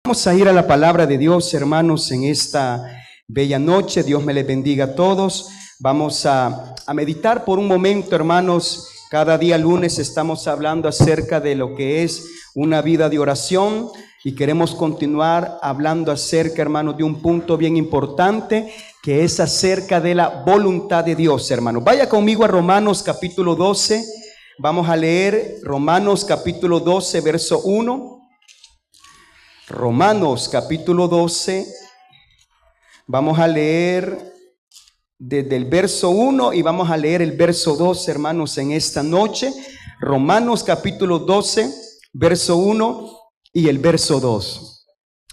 Vamos a ir a la palabra de Dios, hermanos, en esta bella noche. Dios me les bendiga a todos. Vamos a meditar por un momento, hermanos. Cada día lunes estamos hablando acerca de lo que es una vida de oración y queremos continuar hablando acerca, hermanos, de un punto bien importante que es acerca de la voluntad de Dios, hermanos. Vaya conmigo a Romanos capítulo 12. Vamos a leer Romanos capítulo 12, verso 1. Romanos capítulo 12, vamos a leer desde el verso 1 y vamos a leer el verso 2, hermanos, en esta noche. Romanos capítulo 12, verso 1 y el verso 2.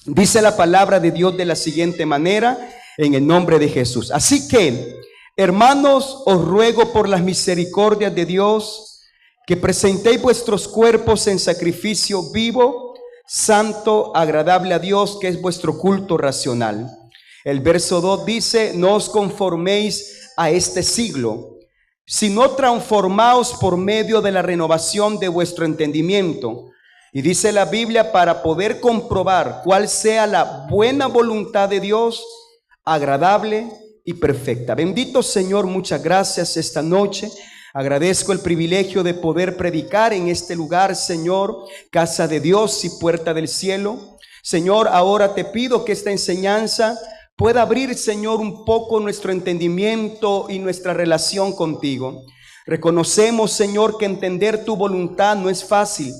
Dice la palabra de Dios de la siguiente manera, en el nombre de Jesús. Así que, hermanos, os ruego por las misericordias de Dios que presentéis vuestros cuerpos en sacrificio vivo, santo, agradable a Dios, que es vuestro culto racional. El verso 2 dice: no os conforméis a este siglo, sino transformaos por medio de la renovación de vuestro entendimiento. Y dice la Biblia, para poder comprobar cuál sea la buena voluntad de Dios, agradable y perfecta. Bendito Señor, muchas gracias esta noche. Agradezco el privilegio de poder predicar en este lugar, Señor, casa de Dios y puerta del cielo. Señor, ahora te pido que esta enseñanza pueda abrir, Señor, un poco nuestro entendimiento y nuestra relación contigo. Reconocemos, Señor, que entender tu voluntad no es fácil.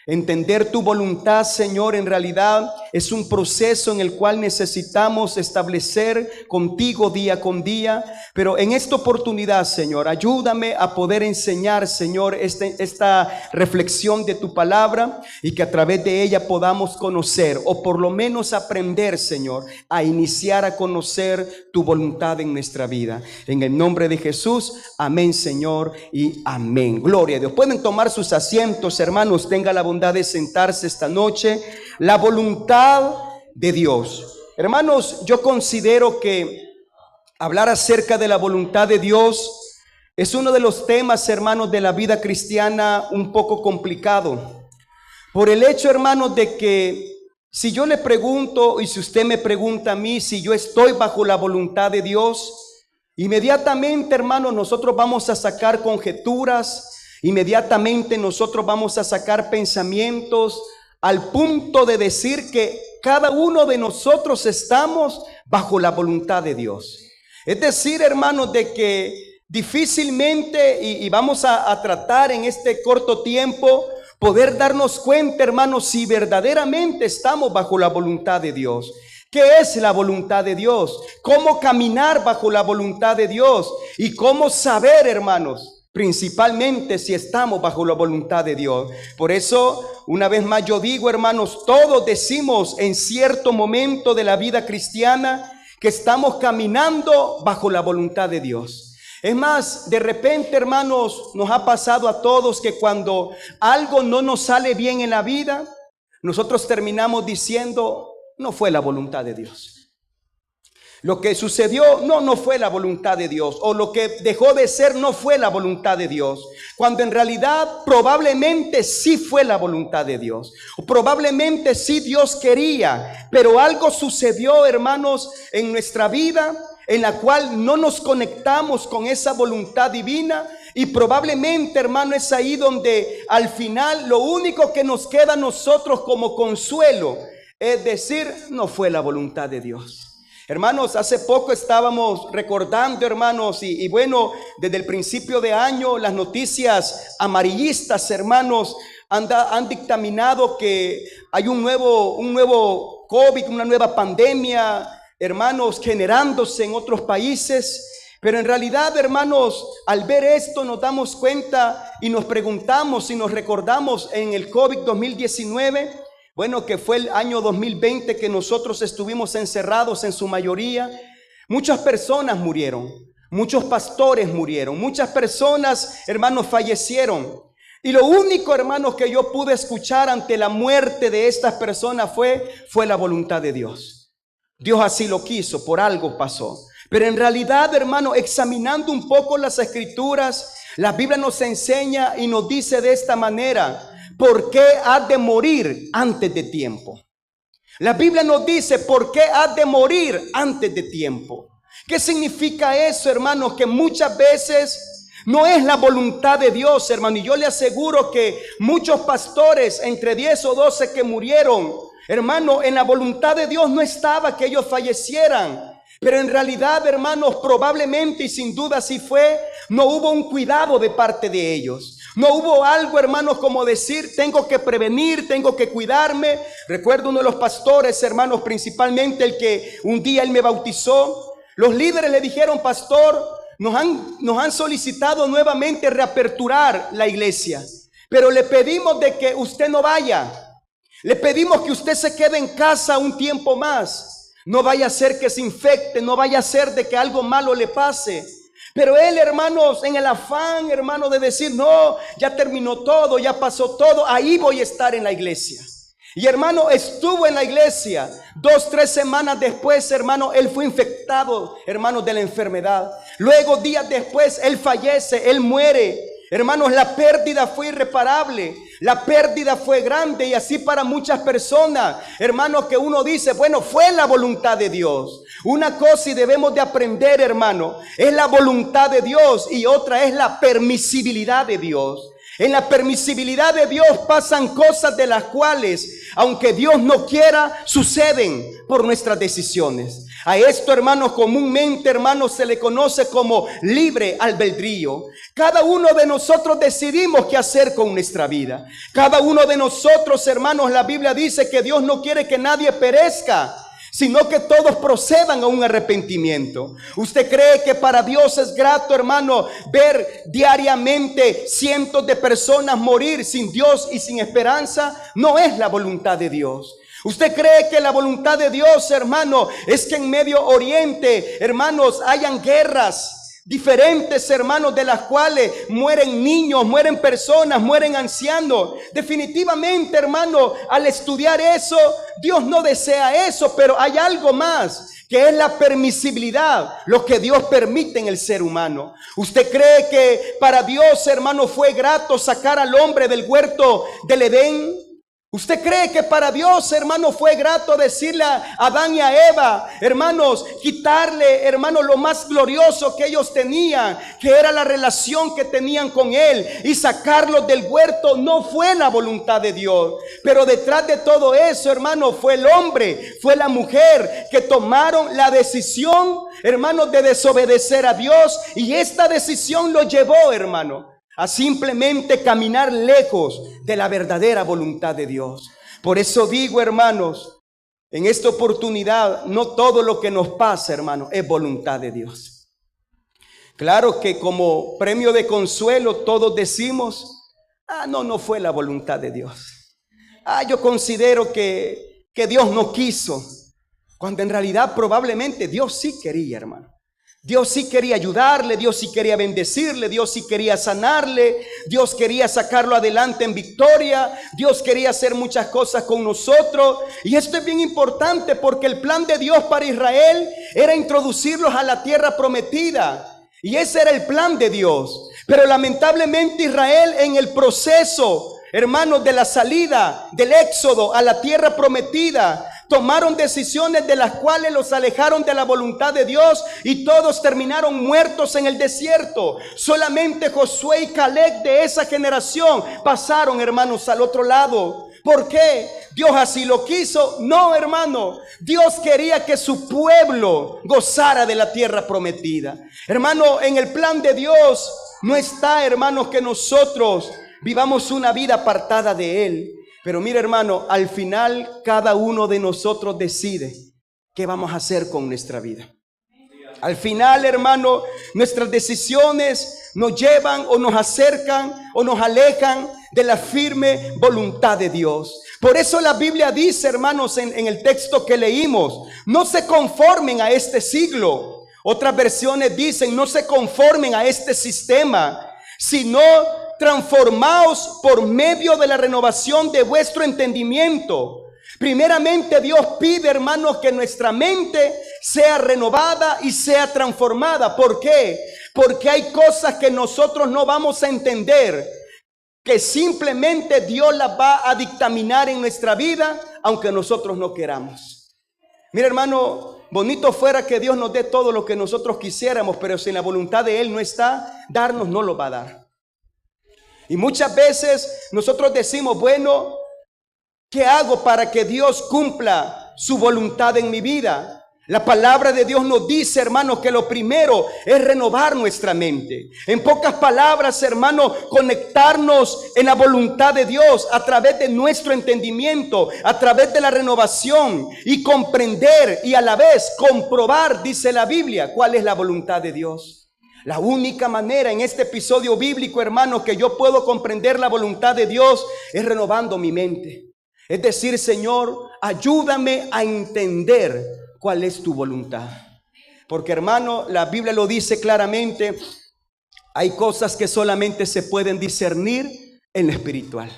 Entender tu voluntad, Señor, en realidad es un proceso en el cual necesitamos establecer contigo día con día. Pero en esta oportunidad, Señor, ayúdame a poder enseñar, Señor, esta reflexión de tu palabra, y que a través de ella podamos conocer, o por lo menos aprender, Señor, a iniciar a conocer tu voluntad en nuestra vida. En el nombre de Jesús, amén, Señor, y amén. Gloria a Dios. Pueden tomar sus asientos, hermanos. Tenga la bondad de sentarse esta noche. La voluntad de Dios. Hermanos, yo considero que hablar acerca de la voluntad de Dios es uno de los temas, hermanos, de la vida cristiana un poco complicado. Por el hecho, hermanos, de que si yo le pregunto, y si usted me pregunta a mí si yo estoy bajo la voluntad de Dios, inmediatamente, hermanos, nosotros vamos a sacar conjeturas. Inmediatamente nosotros vamos a sacar pensamientos al punto de decir que cada uno de nosotros estamos bajo la voluntad de Dios. Es decir, hermanos, de que difícilmente, y vamos a tratar en este corto tiempo, poder darnos cuenta, hermanos, si verdaderamente estamos bajo la voluntad de Dios. ¿Qué es la voluntad de Dios? ¿Cómo caminar bajo la voluntad de Dios? Y cómo saber, hermanos, principalmente si estamos bajo la voluntad de Dios. Por eso, una vez más yo digo, hermanos, todos decimos en cierto momento de la vida cristiana que estamos caminando bajo la voluntad de Dios. Es más, de repente, hermanos, nos ha pasado a todos que cuando algo no nos sale bien en la vida, nosotros terminamos diciendo: no fue la voluntad de Dios. Lo que sucedió no fue la voluntad de Dios, o lo que dejó de ser no fue la voluntad de Dios, cuando en realidad probablemente sí fue la voluntad de Dios, o probablemente sí Dios quería, pero algo sucedió, hermanos, en nuestra vida en la cual no nos conectamos con esa voluntad divina, y probablemente, hermano, es ahí donde al final lo único que nos queda a nosotros como consuelo es decir: no fue la voluntad de Dios. Hermanos, hace poco estábamos recordando, hermanos, y bueno, desde el principio de año las noticias amarillistas, hermanos, han dictaminado que hay un nuevo COVID, una nueva pandemia, hermanos, generándose en otros países. Pero en realidad, hermanos, al ver esto nos damos cuenta y nos preguntamos y nos recordamos en el COVID 2019, bueno, que fue el año 2020 que nosotros estuvimos encerrados en su mayoría. Muchas personas murieron, muchos pastores murieron, muchas personas, hermanos, fallecieron. Y lo único, hermanos, que yo pude escuchar ante la muerte de estas personas fue la voluntad de Dios. Dios así lo quiso, por algo pasó. Pero en realidad, hermano, examinando un poco las escrituras, la Biblia nos enseña y nos dice de esta manera: ¿por qué has de morir antes de tiempo? La Biblia nos dice, ¿por qué has de morir antes de tiempo? ¿Qué significa eso, hermanos? Que muchas veces no es la voluntad de Dios, hermano. Y yo le aseguro que muchos pastores, entre 10 o 12 que murieron, hermano, en la voluntad de Dios no estaba que ellos fallecieran. Pero en realidad, hermanos, probablemente y sin duda así fue, no hubo un cuidado de parte de ellos. No hubo algo, hermanos, como decir, tengo que prevenir, tengo que cuidarme. Recuerdo uno de los pastores, hermanos, principalmente el que un día él me bautizó. Los líderes le dijeron, pastor, nos han solicitado nuevamente reaperturar la iglesia, pero le pedimos de que usted no vaya. Le pedimos que usted se quede en casa un tiempo más. No vaya a ser que se infecte, no vaya a ser de que algo malo le pase. Pero él, hermanos, en el afán, hermano, de decir, no, ya terminó todo, ya pasó todo, ahí voy a estar en la iglesia. Y hermano, estuvo en la iglesia. 2, 3 semanas después, hermano, él fue infectado, hermano, de la enfermedad. Luego, días después, él fallece, él muere. Hermanos, la pérdida fue irreparable, la pérdida fue grande, y así para muchas personas, hermanos, que uno dice, bueno, fue la voluntad de Dios. Una cosa y debemos de aprender, hermano, es la voluntad de Dios, y otra es la permisibilidad de Dios. En la permisibilidad de Dios pasan cosas de las cuales, aunque Dios no quiera, suceden por nuestras decisiones. A esto, hermanos, comúnmente, hermanos, se le conoce como libre albedrío. Cada uno de nosotros decidimos qué hacer con nuestra vida. Cada uno de nosotros, hermanos, la Biblia dice que Dios no quiere que nadie perezca, sino que todos procedan a un arrepentimiento. ¿Usted cree que para Dios es grato, hermano, ver diariamente cientos de personas morir sin Dios y sin esperanza? No es la voluntad de Dios. ¿Usted cree que la voluntad de Dios, hermano, es que en Medio Oriente, hermanos, hayan guerras diferentes, hermanos, de las cuales mueren niños, mueren personas, mueren ancianos? Definitivamente, hermano, al estudiar eso, Dios no desea eso, pero hay algo más, que es la permisibilidad, lo que Dios permite en el ser humano. ¿Usted cree que para Dios, hermano, fue grato sacar al hombre del huerto del Edén? ¿Usted cree que para Dios, hermano, fue grato decirle a Adán y a Eva, hermanos, quitarle, hermanos, lo más glorioso que ellos tenían, que era la relación que tenían con Él, y sacarlos del huerto? No fue la voluntad de Dios. Pero detrás de todo eso, hermano, fue el hombre, fue la mujer que tomaron la decisión, hermanos, de desobedecer a Dios, y esta decisión lo llevó, hermano, a simplemente caminar lejos de la verdadera voluntad de Dios. Por eso digo, hermanos, en esta oportunidad, no todo lo que nos pasa, hermano, es voluntad de Dios. Claro que como premio de consuelo todos decimos, no fue la voluntad de Dios. Yo considero que Dios no quiso, cuando en realidad probablemente Dios sí quería, hermano. Dios sí quería ayudarle, Dios sí quería bendecirle, Dios sí quería sanarle, Dios quería sacarlo adelante en victoria, Dios quería hacer muchas cosas con nosotros. Y esto es bien importante, porque el plan de Dios para Israel era introducirlos a la tierra prometida, y ese era el plan de Dios. Pero lamentablemente Israel, en el proceso, hermanos, de la salida del éxodo a la tierra prometida, tomaron decisiones de las cuales los alejaron de la voluntad de Dios, y todos terminaron muertos en el desierto. Solamente Josué y Caleb de esa generación pasaron, hermanos, al otro lado. ¿Por qué? ¿Dios así lo quiso? No, hermano. Dios quería que su pueblo gozara de la tierra prometida. Hermano, en el plan de Dios no está, hermanos, que nosotros vivamos una vida apartada de Él. Pero mire, hermano, al final cada uno de nosotros decide qué vamos a hacer con nuestra vida. Al final, hermano, nuestras decisiones nos llevan o nos acercan o nos alejan de la firme voluntad de Dios. Por eso la Biblia dice, hermanos, en el texto que leímos, no se conformen a este siglo. Otras versiones dicen, no se conformen a este sistema, sino transformaos por medio de la renovación de vuestro entendimiento. Primeramente Dios pide, hermanos, que nuestra mente sea renovada y sea transformada. ¿Por qué? Porque hay cosas que nosotros no vamos a entender que simplemente Dios las va a dictaminar en nuestra vida, aunque nosotros no queramos. Mira, hermano, bonito fuera que Dios nos dé todo lo que nosotros quisiéramos, pero si en la voluntad de Él no está, darnos no lo va a dar. Y muchas veces nosotros decimos, bueno, ¿qué hago para que Dios cumpla su voluntad en mi vida? La palabra de Dios nos dice, hermanos, que lo primero es renovar nuestra mente. En pocas palabras, hermanos, conectarnos en la voluntad de Dios a través de nuestro entendimiento, a través de la renovación y comprender y a la vez comprobar, dice la Biblia, cuál es la voluntad de Dios. La única manera en este episodio bíblico, hermanos, que yo puedo comprender la voluntad de Dios es renovando mi mente. Es decir, Señor, ayúdame a entender cuál es tu voluntad. Porque, hermano, la Biblia lo dice claramente, hay cosas que solamente se pueden discernir en lo espiritual.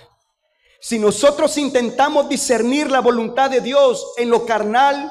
Si nosotros intentamos discernir la voluntad de Dios en lo carnal,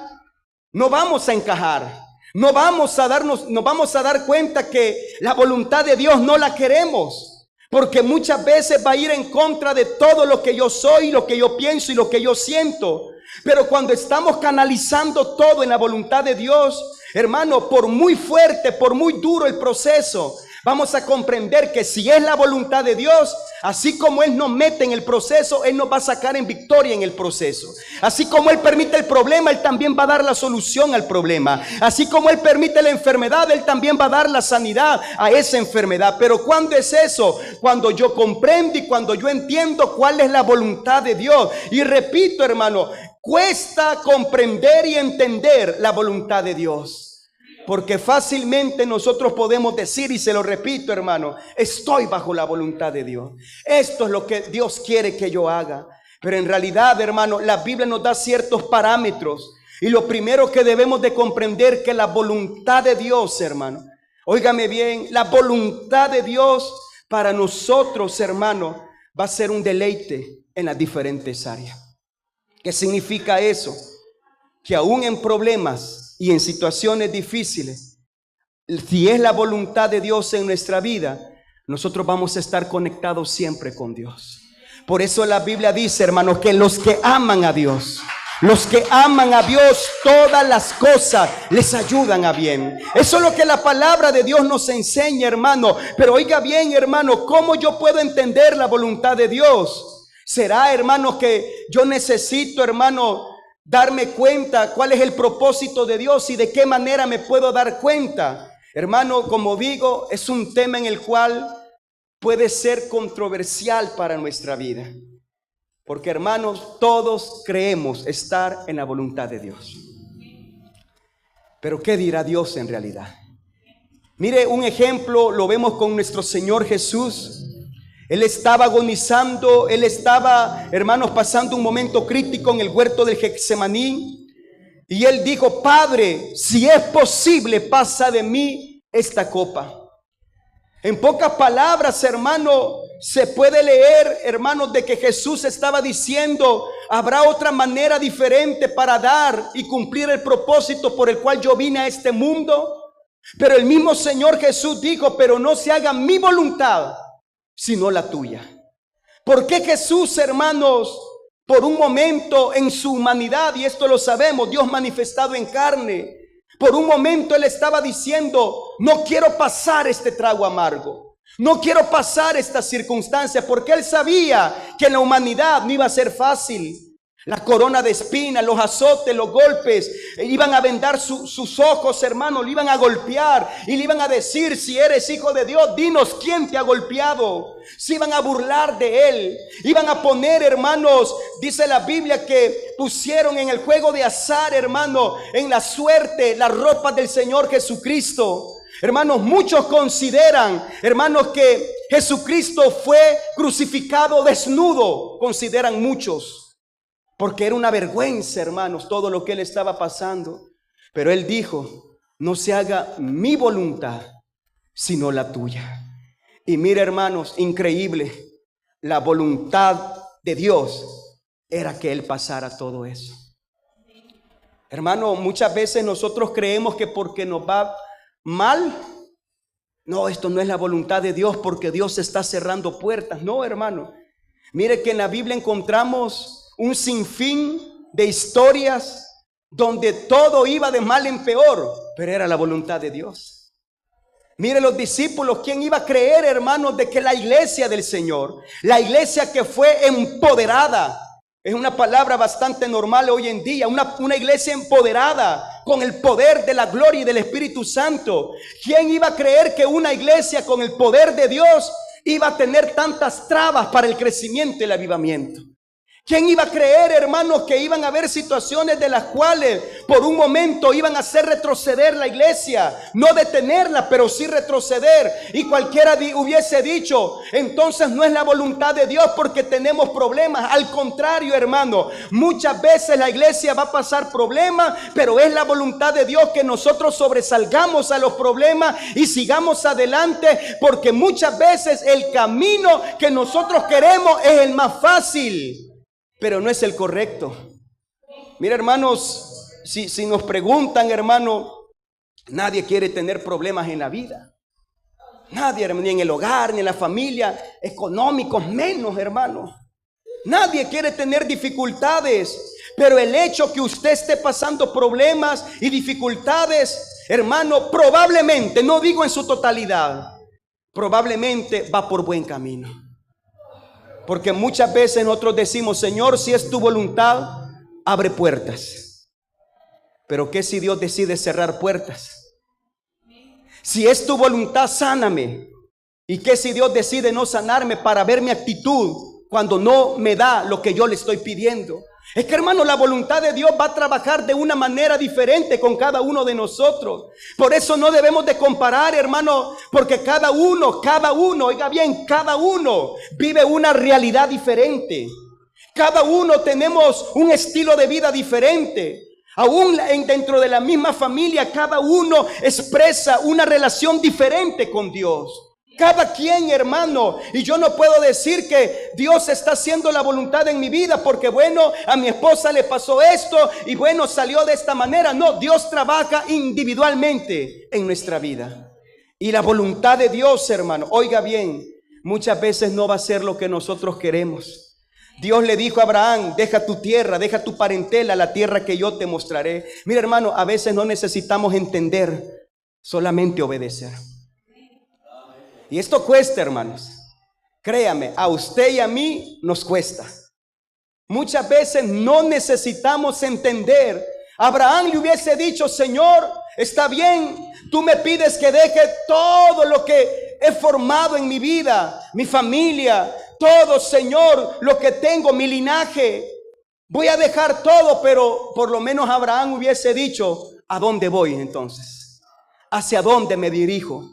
no vamos a encajar. No vamos a dar cuenta que la voluntad de Dios no la queremos, porque muchas veces va a ir en contra de todo lo que yo soy, lo que yo pienso y lo que yo siento. Pero cuando estamos canalizando todo en la voluntad de Dios, hermano, por muy fuerte, por muy duro el proceso, vamos a comprender que si es la voluntad de Dios, así como Él nos mete en el proceso, Él nos va a sacar en victoria en el proceso. Así como Él permite el problema, Él también va a dar la solución al problema. Así como Él permite la enfermedad, Él también va a dar la sanidad a esa enfermedad. Pero ¿cuándo es eso? Cuando yo comprendo y cuando yo entiendo cuál es la voluntad de Dios. Y repito, hermano, cuesta comprender y entender la voluntad de Dios. Porque fácilmente nosotros podemos decir, y se lo repito, hermano, estoy bajo la voluntad de Dios. Esto es lo que Dios quiere que yo haga. Pero en realidad, hermano, la Biblia nos da ciertos parámetros. Y lo primero que debemos de comprender que la voluntad de Dios, hermano, óigame bien, la voluntad de Dios para nosotros, hermano, va a ser un deleite en las diferentes áreas. ¿Qué significa eso? Que aún en problemas y en situaciones difíciles, si es la voluntad de Dios en nuestra vida, nosotros vamos a estar conectados siempre con Dios. Por eso la Biblia dice, hermanos, que los que aman a Dios, todas las cosas les ayudan a bien. Eso es lo que la palabra de Dios nos enseña, hermano. Pero oiga bien, hermano, ¿cómo yo puedo entender la voluntad de Dios? ¿Será, hermano, que yo necesito, hermano, darme cuenta cuál es el propósito de Dios y de qué manera me puedo dar cuenta? Hermano, como digo, es un tema en el cual puede ser controversial para nuestra vida. Porque, hermanos, todos creemos estar en la voluntad de Dios. Pero ¿qué dirá Dios en realidad? Mire, un ejemplo lo vemos con nuestro Señor Jesús. Él estaba agonizando, él estaba, hermanos, pasando un momento crítico en el huerto del Getsemaní. Y él dijo, Padre, si es posible, pasa de mí esta copa. En pocas palabras, hermano, se puede leer, hermanos, de que Jesús estaba diciendo, habrá otra manera diferente para dar y cumplir el propósito por el cual yo vine a este mundo. Pero el mismo Señor Jesús dijo, pero no se haga mi voluntad, sino la tuya. ¿Por qué Jesús, hermanos, por un momento en su humanidad, y esto lo sabemos, Dios manifestado en carne, por un momento Él estaba diciendo, no quiero pasar este trago amargo, no quiero pasar esta circunstancia, porque Él sabía que en la humanidad no iba a ser fácil. La corona de espinas, los azotes, los golpes, iban a vendar sus ojos, hermanos, le iban a golpear y le iban a decir, si eres hijo de Dios, dinos quién te ha golpeado. Se iban a burlar de él, iban a poner, hermanos, dice la Biblia que pusieron en el juego de azar, hermano, en la suerte, las ropas del Señor Jesucristo. Hermanos, muchos consideran, hermanos, que Jesucristo fue crucificado desnudo, consideran muchos. Porque era una vergüenza, hermanos, todo lo que él estaba pasando. Pero él dijo, no se haga mi voluntad, sino la tuya. Y mira, hermanos, increíble, la voluntad de Dios era que él pasara todo eso. Hermano, muchas veces nosotros creemos que porque nos va mal, No, esto no es la voluntad de Dios porque Dios está cerrando puertas. No, hermano. Mire que en la Biblia encontramos un sinfín de historias donde todo iba de mal en peor, pero era la voluntad de Dios. Mire los discípulos, ¿quién iba a creer, hermanos, de que la iglesia del Señor, la iglesia que fue empoderada, es una palabra bastante normal hoy en día, una iglesia empoderada con el poder de la gloria y del Espíritu Santo? ¿Quién iba a creer que una iglesia con el poder de Dios iba a tener tantas trabas para el crecimiento y el avivamiento? ¿Quién iba a creer, hermanos, que iban a haber situaciones de las cuales por un momento iban a hacer retroceder la iglesia? No detenerla, pero sí retroceder. Y cualquiera hubiese dicho, entonces no es la voluntad de Dios porque tenemos problemas. Al contrario, hermano, muchas veces la iglesia va a pasar problemas, pero es la voluntad de Dios que nosotros sobresalgamos a los problemas y sigamos adelante, porque muchas veces el camino que nosotros queremos es el más fácil, pero no es el correcto. Mira, hermanos, si nos preguntan, hermano, nadie quiere tener problemas en la vida. Nadie, hermano, ni en el hogar, ni en la familia, económicos menos, hermano. Nadie quiere tener dificultades, pero el hecho que usted esté pasando problemas y dificultades, hermano, probablemente, no digo en su totalidad, probablemente va por buen camino. Porque muchas veces nosotros decimos, Señor, si es tu voluntad, abre puertas. Pero ¿qué si Dios decide cerrar puertas? Si es tu voluntad, sáname. ¿Y qué si Dios decide no sanarme para ver mi actitud cuando no me da lo que yo le estoy pidiendo? Es que, hermano, la voluntad de Dios va a trabajar de una manera diferente con cada uno de nosotros. Por eso no debemos de comparar, hermano, porque cada uno, oiga bien, cada uno vive una realidad diferente. Cada uno tenemos un estilo de vida diferente. Aún dentro de la misma familia, cada uno expresa una relación diferente con Dios. Cada quien, hermano, y yo no puedo decir que Dios está haciendo la voluntad en mi vida porque, bueno, a mi esposa le pasó esto y, bueno, salió de esta manera. No, Dios trabaja individualmente en nuestra vida. Y la voluntad de Dios, hermano, oiga bien, muchas veces no va a ser lo que nosotros queremos. Dios le dijo a Abraham, deja tu tierra, deja tu parentela, la tierra que yo te mostraré. Mira, hermano, a veces no necesitamos entender, solamente obedecer. Y esto cuesta, hermanos. Créame, a usted y a mí nos cuesta. Muchas veces no necesitamos entender. Abraham le hubiese dicho, Señor, está bien, tú me pides que deje todo lo que he formado en mi vida, mi familia, todo, Señor, lo que tengo, mi linaje. Voy a dejar todo, pero por lo menos Abraham hubiese dicho, ¿a dónde voy entonces? ¿Hacia dónde me dirijo?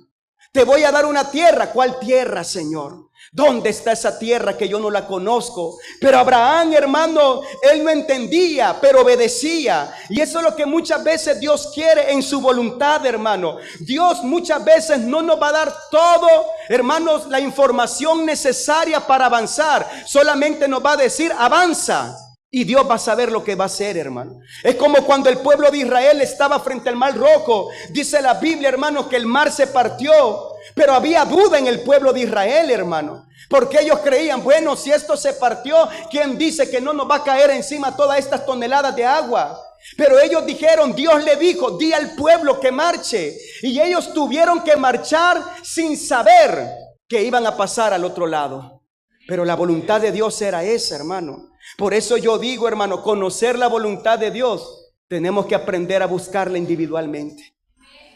Te voy a dar una tierra. ¿Cuál tierra, Señor? ¿Dónde está esa tierra que yo no la conozco? Pero Abraham, hermano, él no entendía, pero obedecía. Y eso es lo que muchas veces Dios quiere en su voluntad, hermano. Dios muchas veces no nos va a dar todo, hermanos, la información necesaria para avanzar. Solamente nos va a decir, avanza. Y Dios va a saber lo que va a hacer, hermano. Es como cuando el pueblo de Israel estaba frente al mar rojo. Dice la Biblia, hermano, que el mar se partió. Pero había duda en el pueblo de Israel, hermano. Porque ellos creían, bueno, si esto se partió, ¿quién dice que no nos va a caer encima todas estas toneladas de agua? Pero ellos dijeron, Dios le dijo, di al pueblo que marche. Y ellos tuvieron que marchar sin saber que iban a pasar al otro lado. Pero la voluntad de Dios era esa, hermano. Por eso yo digo, hermano, conocer la voluntad de Dios, tenemos que aprender a buscarla individualmente.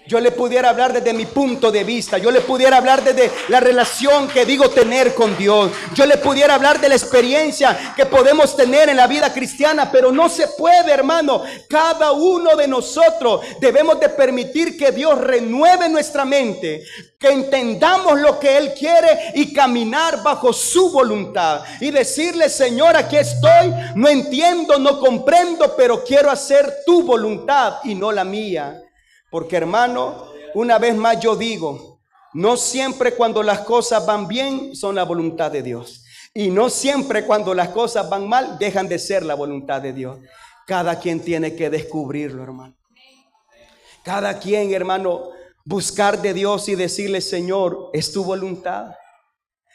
Yo le pudiera hablar desde mi punto de vista. Yo le pudiera hablar desde la relación que digo tener con Dios. Yo le pudiera hablar de la experiencia que podemos tener en la vida cristiana. Pero no se puede, hermano. Cada uno de nosotros debemos de permitir que Dios renueve nuestra mente. Que entendamos lo que Él quiere y caminar bajo su voluntad. Y decirle, Señor, aquí estoy. No entiendo, no comprendo, pero quiero hacer tu voluntad y no la mía. Porque, hermano, una vez más yo digo, no siempre cuando las cosas van bien son la voluntad de Dios. Y no siempre cuando las cosas van mal dejan de ser la voluntad de Dios. Cada quien tiene que descubrirlo, hermano. Cada quien, hermano, buscar de Dios y decirle: Señor, ¿es tu voluntad?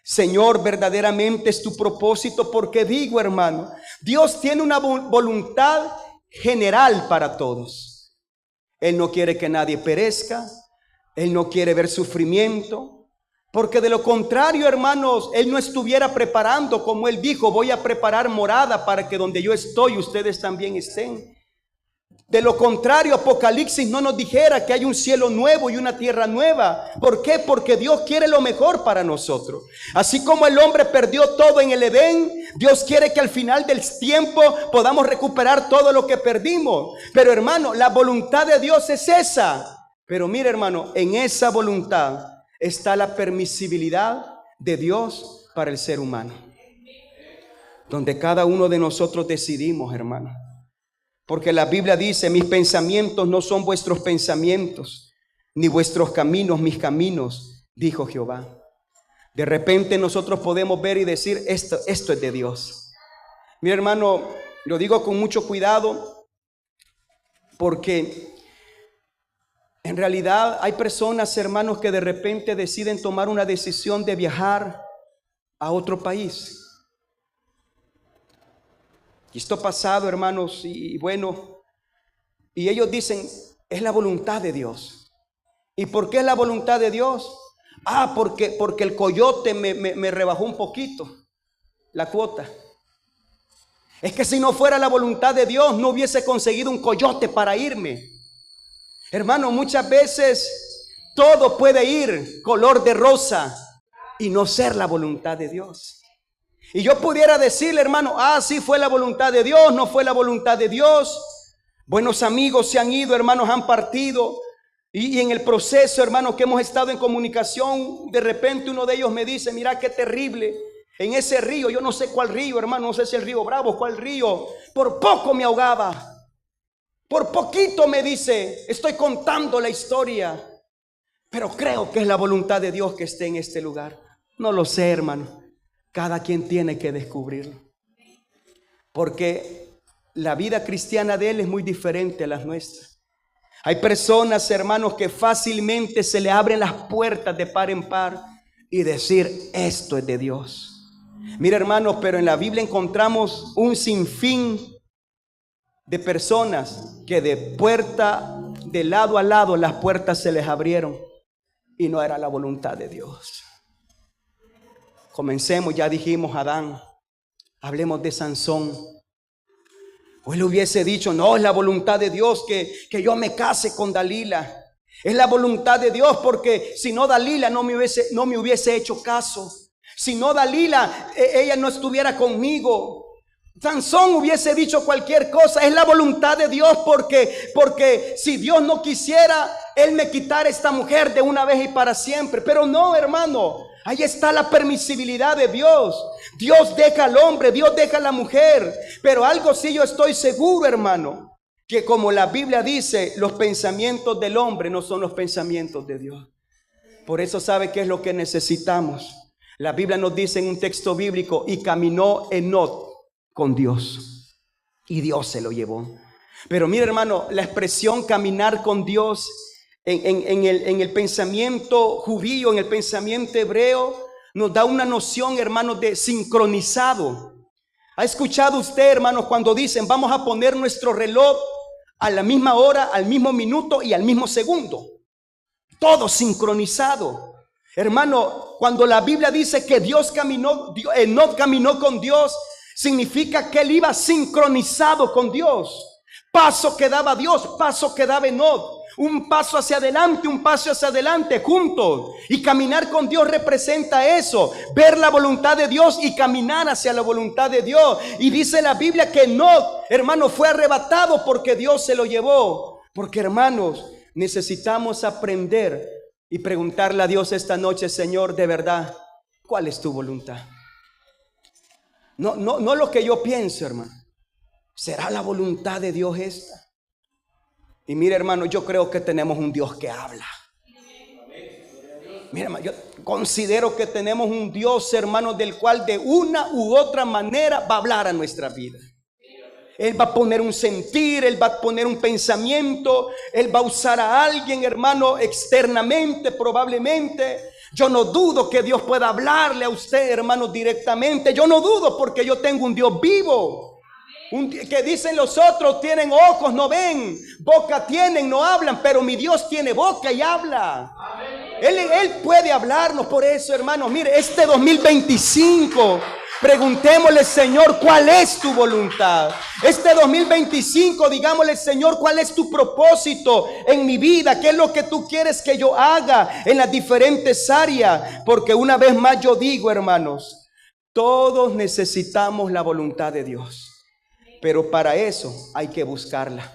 Señor, verdaderamente es tu propósito. Porque digo, hermano, Dios tiene una voluntad general para todos. Él no quiere que nadie perezca. Él no quiere ver sufrimiento. Porque de lo contrario, hermanos, Él no estuviera preparando, como Él dijo: voy a preparar morada para que donde yo estoy, ustedes también estén. De lo contrario, Apocalipsis no nos dijera que hay un cielo nuevo y una tierra nueva. ¿Por qué? Porque Dios quiere lo mejor para nosotros. Así como el hombre perdió todo en el Edén, Dios quiere que al final del tiempo podamos recuperar todo lo que perdimos. Pero hermano, la voluntad de Dios es esa. Pero mire, hermano, en esa voluntad está la permisibilidad de Dios para el ser humano, donde cada uno de nosotros decidimos, hermano. Porque la Biblia dice: mis pensamientos no son vuestros pensamientos, ni vuestros caminos mis caminos, dijo Jehová. De repente nosotros podemos ver y decir: esto es de Dios. Mi hermano, lo digo con mucho cuidado, porque en realidad hay personas, hermanos, que de repente deciden tomar una decisión de viajar a otro país. Y esto ha pasado, hermanos, y bueno, y ellos dicen: es la voluntad de Dios. ¿Y por qué es la voluntad de Dios? Porque el coyote me rebajó un poquito la cuota. Es que si no fuera la voluntad de Dios, no hubiese conseguido un coyote para irme. Hermano, muchas veces todo puede ir color de rosa y no ser la voluntad de Dios. Y yo pudiera decirle, hermano: sí fue la voluntad de Dios, no fue la voluntad de Dios. Buenos amigos se han ido, hermanos, han partido. Y en el proceso, hermanos, que hemos estado en comunicación, de repente uno de ellos me dice: mira qué terrible, en ese río, yo no sé cuál río, hermano, no sé si el río Bravo, cuál río, por poco me ahogaba. Por poquito, me dice, estoy contando la historia, pero creo que es la voluntad de Dios que esté en este lugar. No lo sé, hermano. Cada quien tiene que descubrirlo. Porque la vida cristiana de él es muy diferente a las nuestras. Hay personas, hermanos, que fácilmente se le abren las puertas de par en par y decir: esto es de Dios. Mira, hermanos, pero en la Biblia encontramos un sinfín de personas que de puerta, de lado a lado, las puertas se les abrieron y no era la voluntad de Dios. Comencemos, ya dijimos Adán, hablemos de Sansón. O él hubiese dicho: no, es la voluntad de Dios que yo me case con Dalila. Es la voluntad de Dios, porque si no, Dalila no me hubiese hecho caso. Si no, Dalila, ella no estuviera conmigo. Sansón hubiese dicho cualquier cosa: es la voluntad de Dios, porque si Dios no quisiera, Él me quitara esta mujer de una vez y para siempre. Pero no, hermano, ahí está la permisibilidad de Dios. Dios deja al hombre, Dios deja a la mujer. Pero algo sí yo estoy seguro, hermano, que como la Biblia dice, los pensamientos del hombre no son los pensamientos de Dios. Por eso, ¿sabe qué es lo que necesitamos? La Biblia nos dice en un texto bíblico: y caminó Enoc con Dios, y Dios se lo llevó. Pero mira, hermano, la expresión caminar con Dios en el pensamiento judío, en el pensamiento hebreo, nos da una noción, hermano, de sincronizado. ¿Ha escuchado usted, hermanos, cuando dicen: vamos a poner nuestro reloj a la misma hora, al mismo minuto y al mismo segundo? Todo sincronizado. Hermano, cuando la Biblia dice que Enoc caminó con Dios, significa que él iba sincronizado con Dios. Paso que daba Dios, paso que daba Enoc. Un paso hacia adelante, un paso hacia adelante, juntos. Y caminar con Dios representa eso: ver la voluntad de Dios y caminar hacia la voluntad de Dios. Y dice la Biblia que Enoc, hermano, fue arrebatado porque Dios se lo llevó. Porque, hermanos, necesitamos aprender y preguntarle a Dios esta noche: Señor, de verdad, ¿cuál es tu voluntad? No lo que yo pienso, hermano. ¿Será la voluntad de Dios esta? Y mire, hermano, yo creo que tenemos un Dios que habla. Mira, hermano, yo considero que tenemos un Dios, hermano, del cual de una u otra manera va a hablar a nuestra vida. Él va a poner un sentir, Él va a poner un pensamiento, Él va a usar a alguien, hermano, externamente probablemente. Yo no dudo que Dios pueda hablarle a usted, hermano, directamente. Yo no dudo, porque yo tengo un Dios vivo. Que dicen los otros, tienen ojos, no ven, boca tienen, no hablan, pero mi Dios tiene boca y habla. Él puede hablarnos. Por eso, hermanos, mire, este 2025, preguntémosle, Señor, ¿cuál es tu voluntad? Este 2025, digámosle, Señor, ¿cuál es tu propósito en mi vida? ¿Qué es lo que tú quieres que yo haga en las diferentes áreas? Porque una vez más yo digo, hermanos, todos necesitamos la voluntad de Dios, pero para eso hay que buscarla.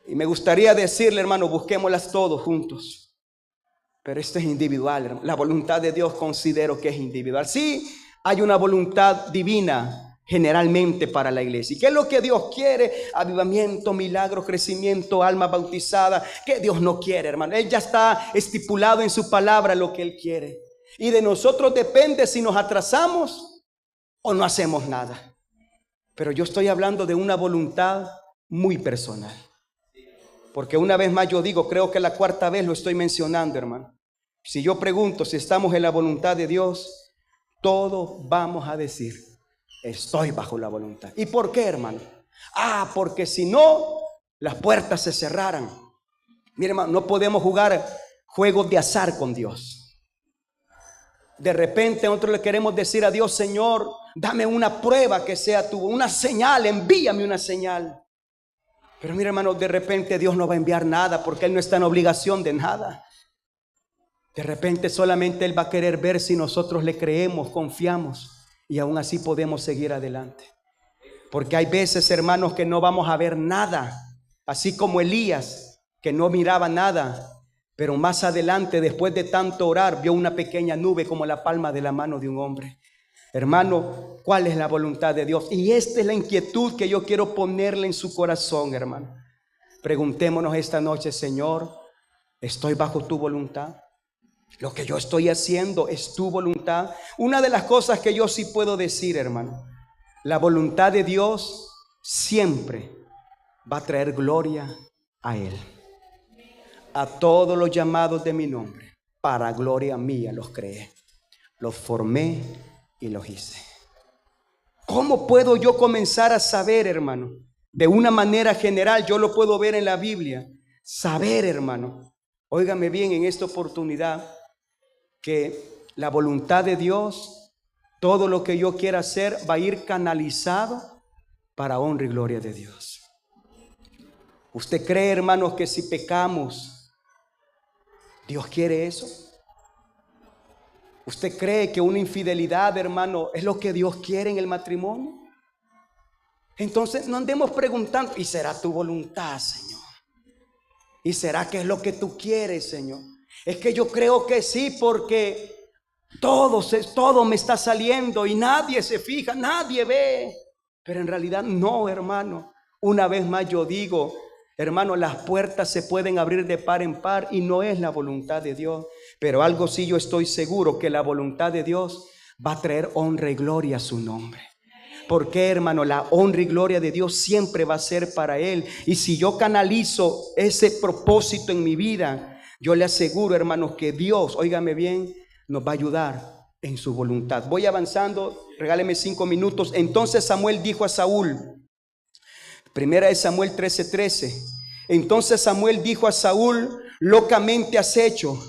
Y me gustaría decirle, hermano, busquémoslas todos juntos. Pero esto es individual, hermano. La voluntad de Dios considero que es individual. Sí, hay una voluntad divina generalmente para la iglesia. ¿Y qué es lo que Dios quiere? Avivamiento, milagro, crecimiento, alma bautizada. ¿Qué Dios no quiere, hermano? Él ya está estipulado en su palabra lo que Él quiere. Y de nosotros depende si nos atrasamos o no hacemos nada. Pero yo estoy hablando de una voluntad muy personal. Porque una vez más yo digo, creo que la cuarta vez lo estoy mencionando, hermano. Si yo pregunto si estamos en la voluntad de Dios, todos vamos a decir, estoy bajo la voluntad. ¿Y por qué, hermano? Porque si no, las puertas se cerraran. Mire, hermano, no podemos jugar juegos de azar con Dios. De repente nosotros le queremos decir a Dios, Señor, dame una prueba que sea tu, una señal, envíame una señal. Pero mire, hermano, de repente Dios no va a enviar nada, porque Él no está en obligación de nada. De repente solamente Él va a querer ver si nosotros le creemos, confiamos, y aún así podemos seguir adelante. Porque hay veces, hermanos, que no vamos a ver nada, así como Elías, que no miraba nada, pero más adelante, después de tanto orar, vio una pequeña nube como la palma de la mano de un hombre. Hermano, ¿cuál es la voluntad de Dios? Y esta es la inquietud que yo quiero ponerle en su corazón, hermano. Preguntémonos esta noche, Señor, ¿estoy bajo tu voluntad? ¿Lo que yo estoy haciendo es tu voluntad? Una de las cosas que yo sí puedo decir, hermano, la voluntad de Dios siempre va a traer gloria a Él. A todos los llamados de mi nombre, para gloria mía los creé, los formé y los hice. ¿Cómo puedo yo comenzar a saber, hermano? De una manera general, yo lo puedo ver en la Biblia. Saber, hermano, óigame bien en esta oportunidad, que la voluntad de Dios, todo lo que yo quiera hacer, va a ir canalizado para honra y gloria de Dios. ¿Usted cree, hermanos, que si pecamos, Dios quiere eso? ¿Usted cree que una infidelidad, hermano, es lo que Dios quiere en el matrimonio? Entonces no andemos preguntando, ¿y será tu voluntad, Señor? ¿Y será que es lo que tú quieres, Señor? Es que yo creo que sí, porque todo me está saliendo y nadie se fija, nadie ve. Pero en realidad no, hermano. Una vez más yo digo, hermano, las puertas se pueden abrir de par en par y no es la voluntad de Dios. Pero algo sí yo estoy seguro, que la voluntad de Dios va a traer honra y gloria a su nombre. Porque, hermano, la honra y gloria de Dios siempre va a ser para Él. Y si yo canalizo ese propósito en mi vida, yo le aseguro, hermanos, que Dios, óigame bien, nos va a ayudar en su voluntad. Voy avanzando, regáleme 5 minutos. Entonces Samuel dijo a Saúl, primera de Samuel 13:13. Entonces Samuel dijo a Saúl, locamente has hecho,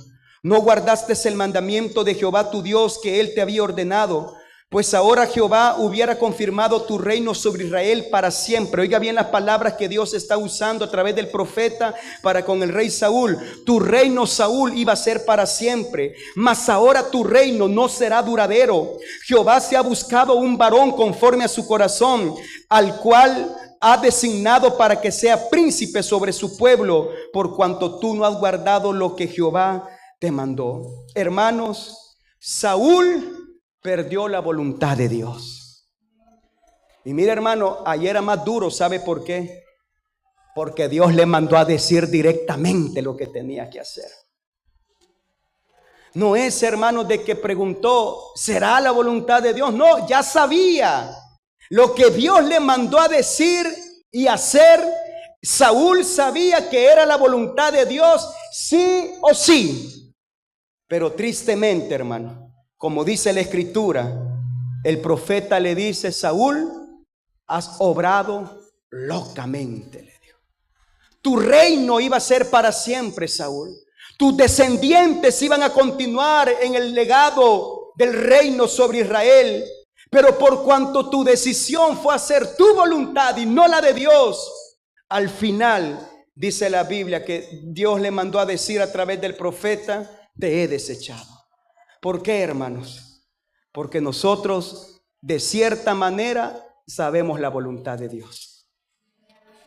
no guardaste el mandamiento de Jehová tu Dios que Él te había ordenado. Pues ahora Jehová hubiera confirmado tu reino sobre Israel para siempre. Oiga bien las palabras que Dios está usando a través del profeta para con el rey Saúl. Tu reino, Saúl, iba a ser para siempre, mas ahora tu reino no será duradero. Jehová se ha buscado un varón conforme a su corazón, al cual ha designado para que sea príncipe sobre su pueblo, por cuanto tú no has guardado lo que Jehová te mandó. Hermanos, Saúl perdió la voluntad de Dios. Y mira, hermano, ayer era más duro. ¿Sabe por qué? Porque Dios le mandó a decir directamente lo que tenía que hacer. No es, hermano, de que preguntó, ¿será la voluntad de Dios? No, ya sabía. Lo que Dios le mandó a decir y hacer, Saúl sabía que era la voluntad de Dios, sí o sí. Pero tristemente, hermano, como dice la Escritura, el profeta le dice: Saúl, has obrado locamente, le dijo. Tu reino iba a ser para siempre, Saúl. Tus descendientes iban a continuar en el legado del reino sobre Israel. Pero por cuanto tu decisión fue hacer tu voluntad y no la de Dios, al final dice la Biblia que Dios le mandó a decir a través del profeta: te he desechado. ¿Por qué, hermanos? Porque nosotros de cierta manera sabemos la voluntad de Dios.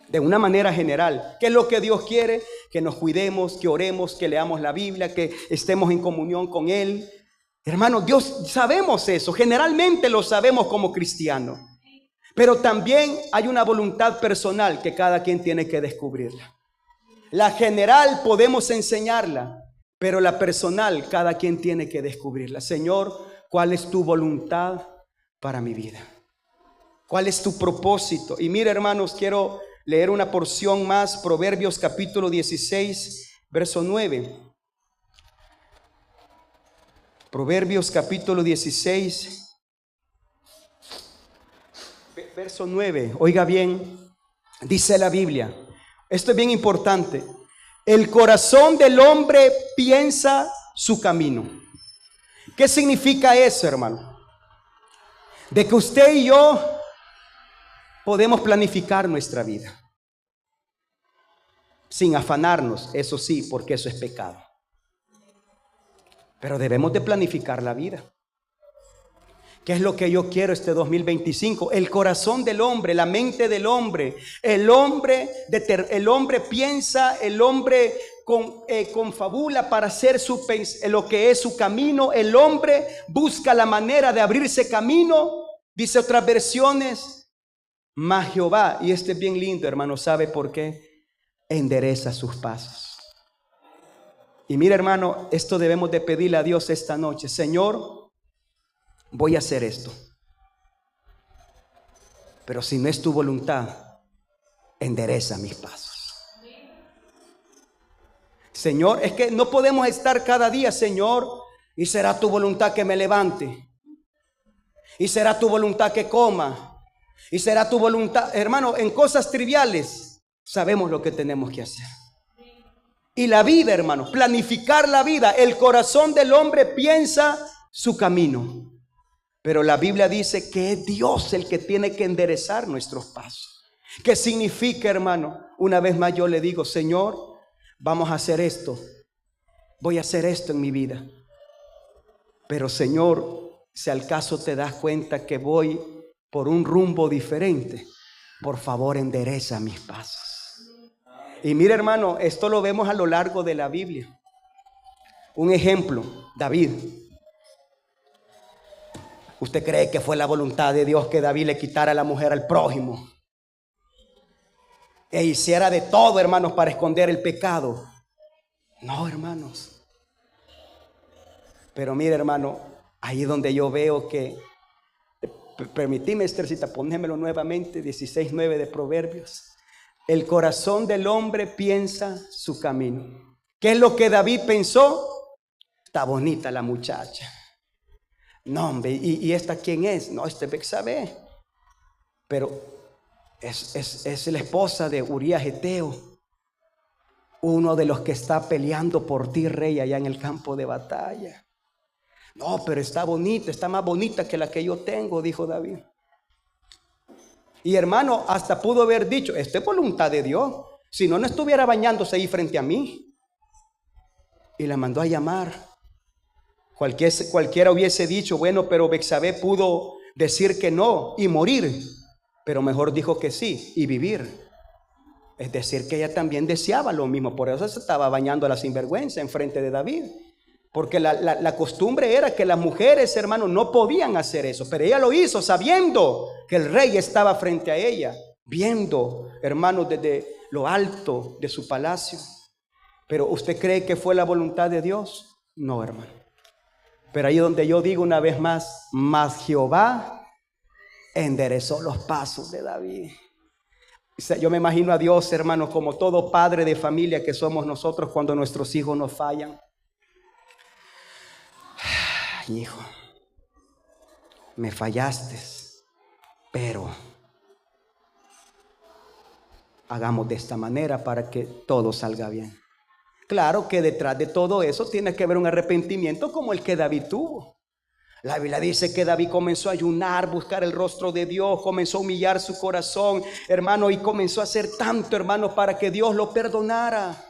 De una manera general, ¿qué es lo que Dios quiere? Que nos cuidemos, que oremos, que leamos la Biblia, que estemos en comunión con Él. Hermano, Dios, sabemos eso, generalmente lo sabemos como cristianos. Pero también hay una voluntad personal que cada quien tiene que descubrirla. La general podemos enseñarla, pero la personal cada quien tiene que descubrirla. Señor, ¿cuál es tu voluntad para mi vida? ¿Cuál es tu propósito? Y mira, hermanos, quiero leer una porción más, Proverbios capítulo 16, verso 9. Proverbios capítulo 16, verso 9. Oiga bien, dice la Biblia, esto es bien importante: el corazón del hombre piensa su camino. ¿Qué significa eso, hermano? De que usted y yo podemos planificar nuestra vida sin afanarnos, eso sí, porque eso es pecado. Pero debemos de planificar la vida. ¿Qué es lo que yo quiero este 2025? El corazón del hombre, la mente del hombre. El hombre piensa, el hombre confabula para hacer lo que es su camino. El hombre busca la manera de abrirse camino. Dice otras versiones, mas Jehová, y este es bien lindo, hermano, ¿sabe por qué? Endereza sus pasos. Y mira, hermano, esto debemos de pedirle a Dios esta noche: Señor, voy a hacer esto, pero si no es tu voluntad, endereza mis pasos. Señor, es que no podemos estar cada día: Señor, y será tu voluntad que me levante, y será tu voluntad que coma, y será tu voluntad. Hermano, en cosas triviales sabemos lo que tenemos que hacer. Y la vida, hermano, planificar la vida. El corazón del hombre piensa su camino, pero la Biblia dice que es Dios el que tiene que enderezar nuestros pasos. ¿Qué significa, hermano? Una vez más yo le digo: Señor, vamos a hacer esto, voy a hacer esto en mi vida. Pero Señor, si al caso te das cuenta que voy por un rumbo diferente, por favor endereza mis pasos. Y mira, hermano, esto lo vemos a lo largo de la Biblia. Un ejemplo, David. ¿Usted cree que fue la voluntad de Dios que David le quitara la mujer al prójimo e hiciera de todo, hermanos, para esconder el pecado? No, hermanos. Pero mira, hermano, ahí donde yo veo que, permitime, Esthercita, ponémelo nuevamente, 16:9 de Proverbios. El corazón del hombre piensa su camino. ¿Qué es lo que David pensó? Está bonita la muchacha. No, hombre, ¿y esta quién es? No, este es Betsabé. Pero es la esposa de Urías Eteo, uno de los que está peleando por ti, rey, allá en el campo de batalla. No, pero está bonita, está más bonita que la que yo tengo, dijo David. Y hermano, hasta pudo haber dicho: esto es voluntad de Dios, si no, no estuviera bañándose ahí frente a mí. Y la mandó a llamar. Cualquiera hubiese dicho: bueno, pero Betsabé pudo decir que no y morir, pero mejor dijo que sí y vivir. Es decir, que ella también deseaba lo mismo. Por eso se estaba bañando a la sinvergüenza en frente de David, porque la costumbre era que las mujeres, hermanos, no podían hacer eso, pero ella lo hizo sabiendo que el rey estaba frente a ella, viendo, hermanos, desde lo alto de su palacio. Pero ¿usted cree que fue la voluntad de Dios? No, hermano. Pero ahí donde yo digo una vez más: mas Jehová enderezó los pasos de David. Yo me imagino a Dios, hermanos, como todo padre de familia que somos nosotros cuando nuestros hijos nos fallan. Hijo, me fallaste, pero hagamos de esta manera para que todo salga bien. Claro que detrás de todo eso tiene que haber un arrepentimiento como el que David tuvo. La Biblia dice que David comenzó a ayunar, buscar el rostro de Dios, comenzó a humillar su corazón, hermano, y comenzó a hacer tanto, hermano, para que Dios lo perdonara.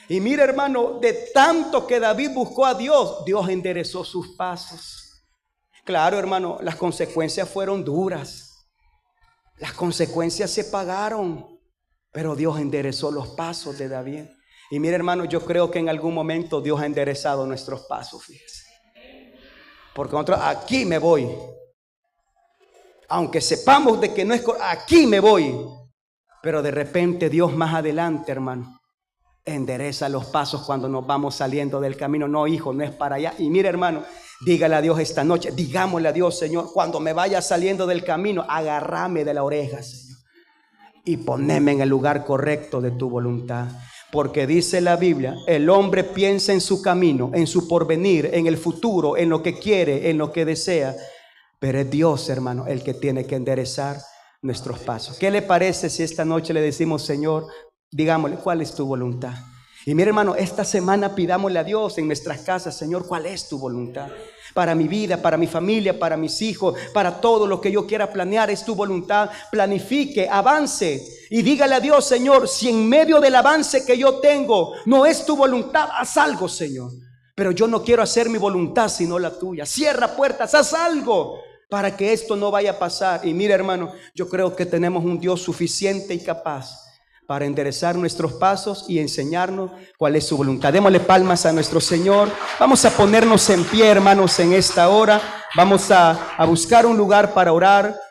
Y mira, hermano, de tanto que David buscó a Dios, Dios enderezó sus pasos. Claro, hermano, las consecuencias fueron duras. Las consecuencias se pagaron, pero Dios enderezó los pasos de David. Y mira, hermano, yo creo que en algún momento Dios ha enderezado nuestros pasos, fíjese. Porque nosotros aquí me voy. Aunque sepamos de que no es, aquí me voy. Pero de repente Dios más adelante, hermano, endereza los pasos cuando nos vamos saliendo del camino. No, hijo, no es para allá. Y mira, hermano, dígale a Dios esta noche, digámosle a Dios, Señor, cuando me vaya saliendo del camino, agárrame de la oreja, Señor, y poneme en el lugar correcto de tu voluntad. Porque dice la Biblia, el hombre piensa en su camino, en su porvenir, en el futuro, en lo que quiere, en lo que desea. Pero es Dios, hermano, el que tiene que enderezar nuestros pasos. ¿Qué le parece si esta noche le decimos, Señor, digámosle, ¿cuál es tu voluntad? Y mire, hermano, esta semana pidámosle a Dios en nuestras casas, Señor, ¿cuál es tu voluntad? Para mi vida, para mi familia, para mis hijos, para todo lo que yo quiera planear, es tu voluntad. Planifique, avance y dígale a Dios, Señor, si en medio del avance que yo tengo no es tu voluntad, haz algo, Señor. Pero yo no quiero hacer mi voluntad sino la tuya. Cierra puertas, haz algo para que esto no vaya a pasar. Y mira, hermano, yo creo que tenemos un Dios suficiente y capaz para enderezar nuestros pasos y enseñarnos cuál es su voluntad. Démosle palmas a nuestro Señor. Vamos a ponernos en pie, hermanos, en esta hora. Vamos a buscar un lugar para orar.